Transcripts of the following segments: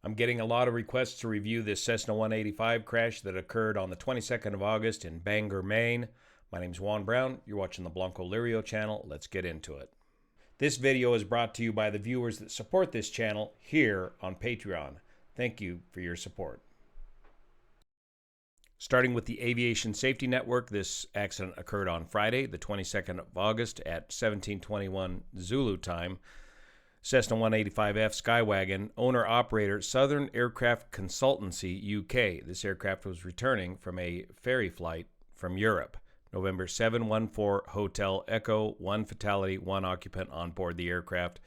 I'm getting a lot of requests to review this Cessna 185 crash that occurred on the 22nd of August in Bangor, Maine. My name's Juan Brown. You're watching the BLANCOLIRIO channel. Let's get into it. This video is brought to you by the viewers that support this channel here on Patreon. Thank you for your support. Starting with the Aviation Safety Network, this accident occurred on Friday, the 22nd of August at 17:21 Zulu time. Cessna 185F Skywagon, owner-operator, Southern Aircraft Consultancy, UK. This aircraft was returning from a ferry flight from Europe. November 714 Hotel Echo, 1 fatality, 1 occupant on board the aircraft.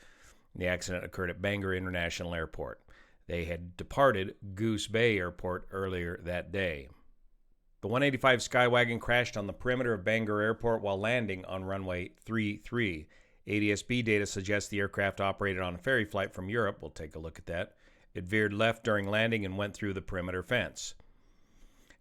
The accident occurred at Bangor International Airport. They had departed Goose Bay Airport earlier that day. The 185 Skywagon crashed on the perimeter of Bangor Airport while landing on runway 33. ADS-B data suggests the aircraft operated on a ferry flight from Europe. We'll take a look at that. It veered left during landing and went through the perimeter fence.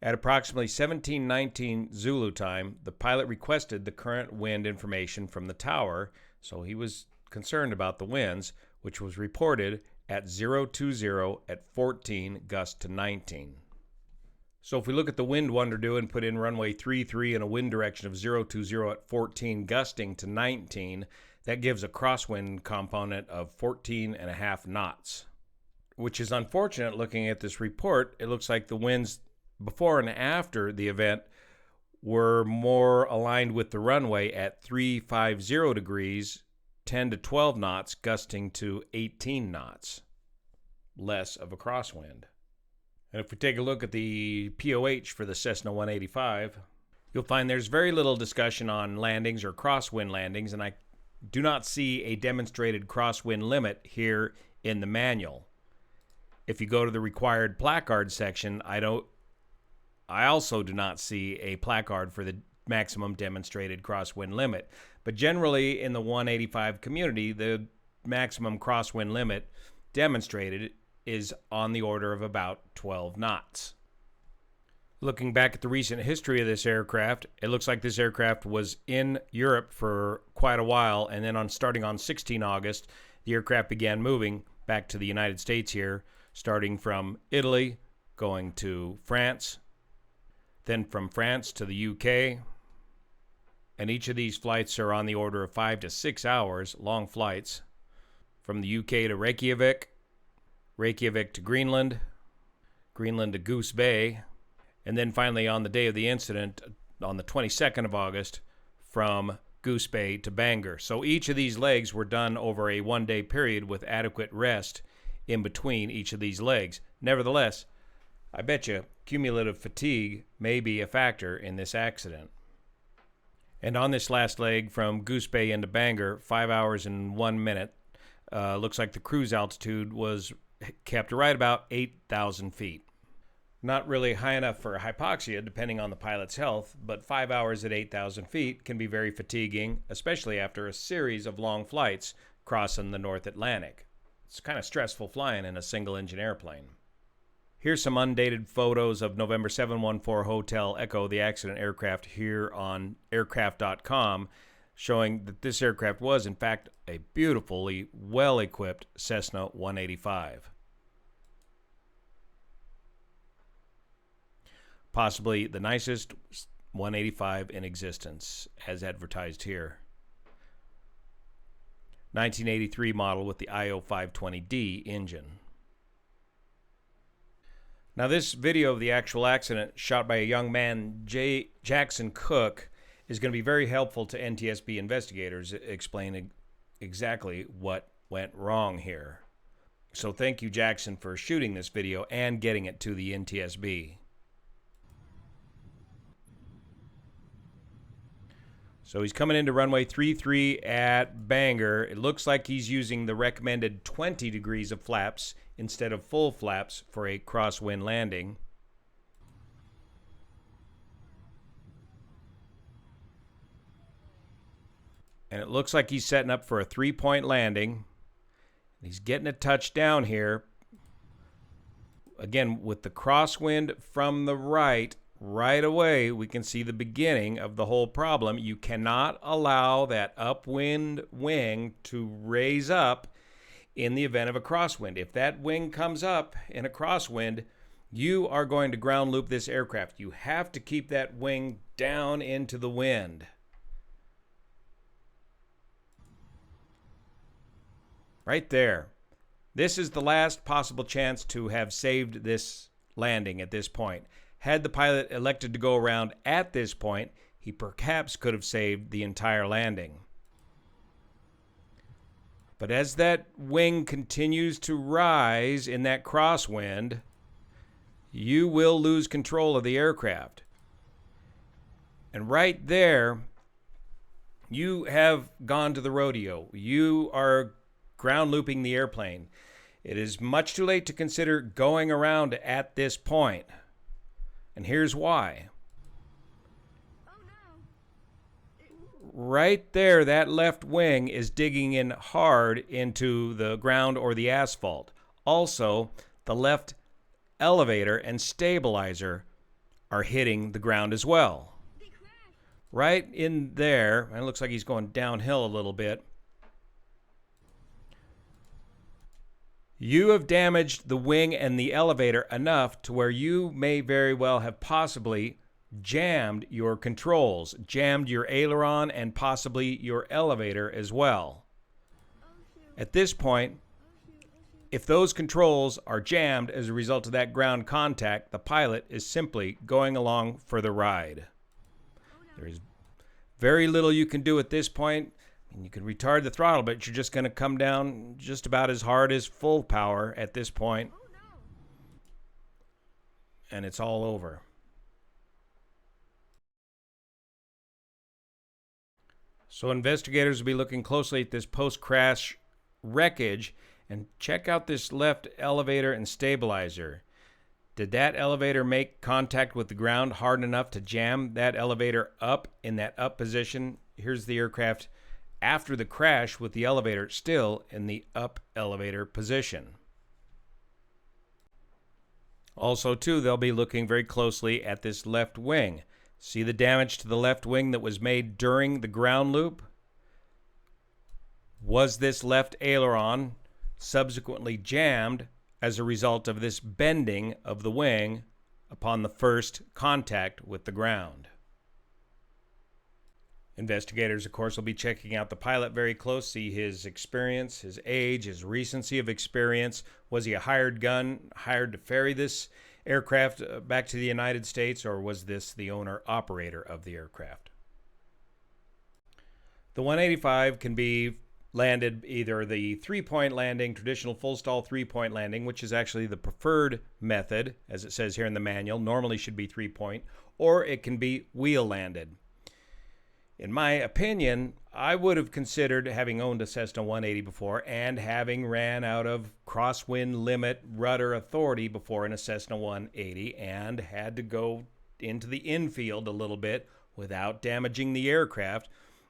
At approximately 17:19 Zulu time, the pilot requested the current wind information from the tower, so he was concerned about the winds, which was reported at 020 at 14, gust to 19. So if we look at the wind wonder do and put in runway 33 in a wind direction of 020 at 14, gusting to 19, that gives a crosswind component of 14.5 knots, which is unfortunate. Looking at this report, it looks like the winds before and after the event were more aligned with the runway at 350 degrees, 10 to 12 knots, gusting to 18 knots, less of a crosswind. And if we take a look at the POH for the Cessna 185, you'll find there's very little discussion on landings or crosswind landings, and I do not see a demonstrated crosswind limit here in the manual. If you go to the required placard section, I also do not see a placard for the maximum demonstrated crosswind limit. But generally in the 185 community, the maximum crosswind limit demonstrated is on the order of about 12 knots. Looking back at the recent history of this aircraft, it looks like this aircraft was in Europe for quite a while, and then starting on 16 August, the aircraft began moving back to the United States here, starting from Italy, going to France, then from France to the UK, and each of these flights are on the order of 5 to 6 hours, long flights, from the UK to Reykjavik, Reykjavik to Greenland, Greenland to Goose Bay, and then finally on the day of the incident, on the 22nd of August, from Goose Bay to Bangor. So each of these legs were done over a one-day period with adequate rest in between each of these legs. Nevertheless, I bet you cumulative fatigue may be a factor in this accident. And on this last leg from Goose Bay into Bangor, 5 hours and 1 minute, looks like the cruise altitude was kept right about 8,000 feet. Not really high enough for hypoxia, depending on the pilot's health, but 5 hours at 8,000 feet can be very fatiguing, especially after a series of long flights crossing the North Atlantic. It's kind of stressful flying in a single-engine airplane. Here's some undated photos of November 714 Hotel Echo, the accident aircraft, here on aircraft.com, showing that this aircraft was, in fact, a beautifully well-equipped Cessna 185. Possibly the nicest 185 in existence, as advertised here. 1983 model with the IO520D engine. Now this video of the actual accident, shot by a young man, Jackson Cook, is going to be very helpful to NTSB investigators explaining exactly what went wrong here. So thank you, Jackson, for shooting this video and getting it to the NTSB. So he's coming into runway 33 at Bangor. It looks like he's using the recommended 20 degrees of flaps instead of full flaps for a crosswind landing. And it looks like he's setting up for a 3-point landing. He's getting a touchdown here. Again, with the crosswind from the right away, we can see the beginning of the whole problem. You cannot allow that upwind wing to raise up in the event of a crosswind. If that wing comes up in a crosswind, you are going to ground loop this aircraft. You have to keep that wing down into the wind. Right there. This is the last possible chance to have saved this landing at this point. Had the pilot elected to go around at this point, he perhaps could have saved the entire landing. But as that wing continues to rise in that crosswind, you will lose control of the aircraft. And right there, you have gone to the rodeo. You are ground looping the airplane. It is much too late to consider going around at this point. And here's why. Right there, that left wing is digging in hard into the ground or the asphalt. Also, the left elevator and stabilizer are hitting the ground as well. Right in there, and it looks like he's going downhill a little bit. You have damaged the wing and the elevator enough to where you may very well have possibly jammed your controls, jammed your aileron and possibly your elevator as well. At this point, if those controls are jammed as a result of that ground contact, the pilot is simply going along for the ride. There is very little you can do at this point. You can retard the throttle, but you're just going to come down just about as hard as full power at this point. And it's all over. So investigators will be looking closely at this post-crash wreckage and check out this left elevator and stabilizer. Did that elevator make contact with the ground hard enough to jam that elevator up in that up position? Here's the aircraft after the crash with the elevator still in the up elevator position. Also, too, they'll be looking very closely at this left wing. See the damage to the left wing that was made during the ground loop? Was this left aileron subsequently jammed as a result of this bending of the wing upon the first contact with the ground? Investigators, of course, will be checking out the pilot very close, see his experience, his age, his recency of experience. Was he a hired gun, hired to ferry this aircraft back to the United States, or was this the owner-operator of the aircraft? The 185 can be landed either the 3-point landing, traditional full stall 3-point landing, which is actually the preferred method, as it says here in the manual, normally should be 3-point, or it can be wheel landed. In my opinion, I would have considered, having owned a Cessna 180 before and having ran out of crosswind limit rudder authority before in a Cessna 180 and had to go into the infield a little bit without damaging the aircraft,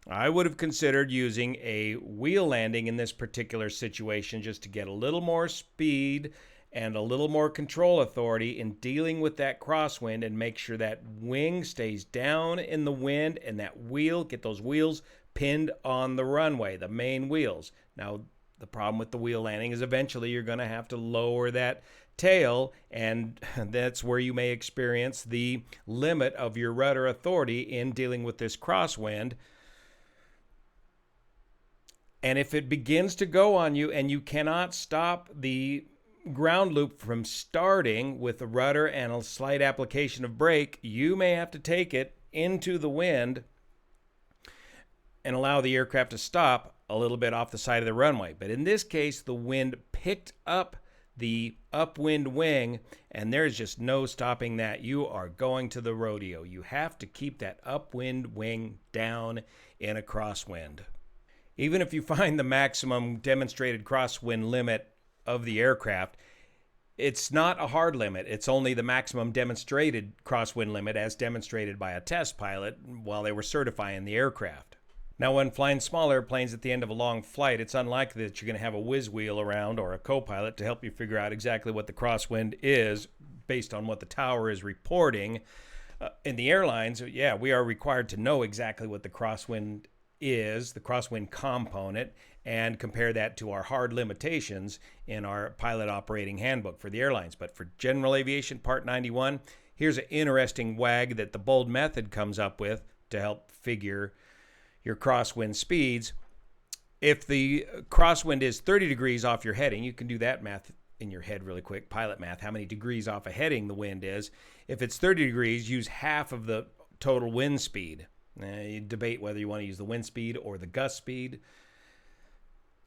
I would have considered using a wheel landing in this particular situation just to get a little more speed and a little more control authority in dealing with that crosswind and make sure that wing stays down in the wind and that wheel, get those wheels pinned on the runway, the main wheels. Now, the problem with the wheel landing is eventually you're going to have to lower that tail, and that's where you may experience the limit of your rudder authority in dealing with this crosswind. And if it begins to go on you and you cannot stop the ground loop from starting with a rudder and a slight application of brake, you may have to take it into the wind and allow the aircraft to stop a little bit off the side of the runway. But in this case, the wind picked up the upwind wing, and there's just no stopping that. You are going to the rodeo. You have to keep that upwind wing down in a crosswind. Even if you find the maximum demonstrated crosswind limit of the aircraft, it's not a hard limit. It's only the maximum demonstrated crosswind limit as demonstrated by a test pilot while they were certifying the aircraft. Now, when flying small airplanes at the end of a long flight, it's unlikely that you're going to have a whiz wheel around or a co-pilot to help you figure out exactly what the crosswind is based on what the tower is reporting. In the airlines, yeah, we are required to know exactly what the crosswind is, the crosswind component, and compare that to our hard limitations in our pilot operating handbook for the airlines. But for General Aviation Part 91, here's an interesting WAG that the Bold method comes up with to help figure your crosswind speeds. If the crosswind is 30 degrees off your heading, you can do that math in your head really quick, pilot math, how many degrees off a heading the wind is. If it's 30 degrees, use half of the total wind speed. You debate whether you want to use the wind speed or the gust speed.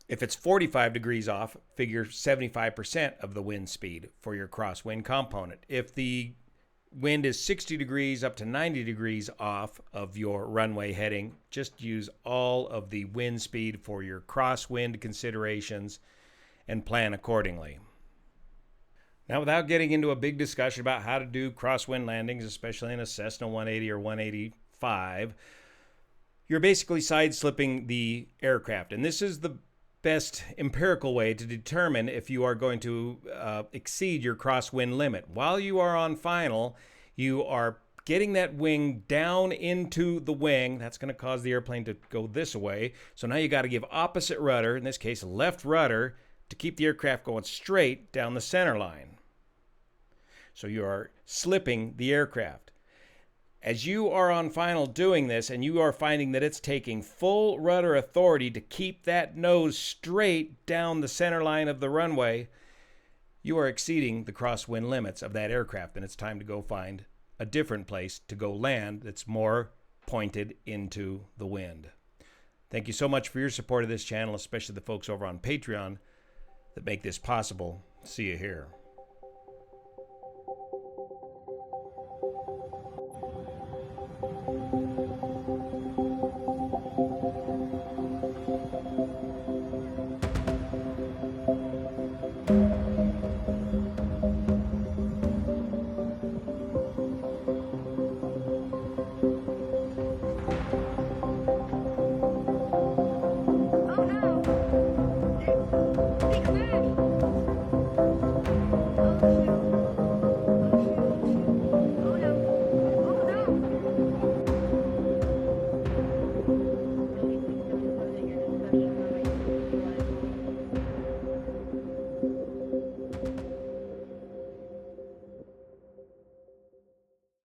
If it's 45 degrees off, figure 75% of the wind speed for your crosswind component. If the wind is 60 degrees up to 90 degrees off of your runway heading, just use all of the wind speed for your crosswind considerations and plan accordingly. Now, without getting into a big discussion about how to do crosswind landings, especially in a Cessna 180 or 185, you're basically side-slipping the aircraft. And this is the best empirical way to determine if you are going to exceed your crosswind limit. While you are on final, you are getting that wing down into the wing. That's going to cause the airplane to go this way. So now you got to give opposite rudder, in this case left rudder, to keep the aircraft going straight down the center line. So you are slipping the aircraft. As you are on final doing this and you are finding that it's taking full rudder authority to keep that nose straight down the center line of the runway, you are exceeding the crosswind limits of that aircraft, and it's time to go find a different place to go land that's more pointed into the wind. Thank you so much for your support of this channel, especially the folks over on Patreon that make this possible. See you here.